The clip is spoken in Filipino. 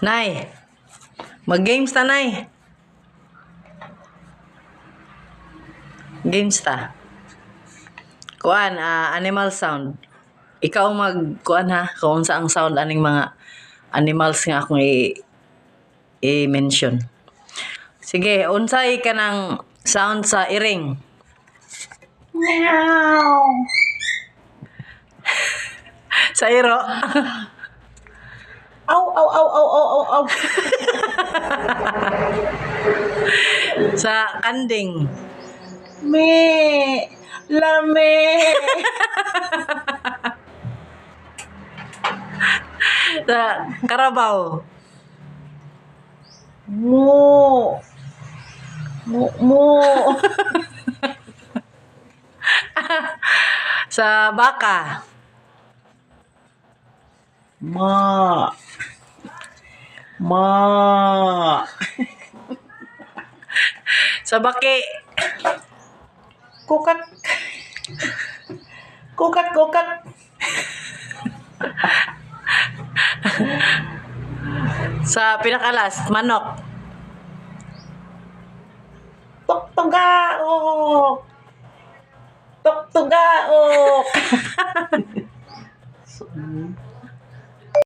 Nay, mag-games ta, Nay. Games ta. Kuan, animal sound. Ikaw kuan ha, kung sa ang sound aning mga animals nga akong i-mention. Sige, unsay ka ng sound sa iring? Meow. Sa iro? Aw, aw, aw, aw, aw, aw, aw. Sa kanding? Me. Lame. Sa karabaw? Mo. Mo, mo. Sa baka? Ma. Ma. Sa baki? Kukak. Kukak, kukak. Sa pinakalas, manok? Tok-togaok. Tok-togaok.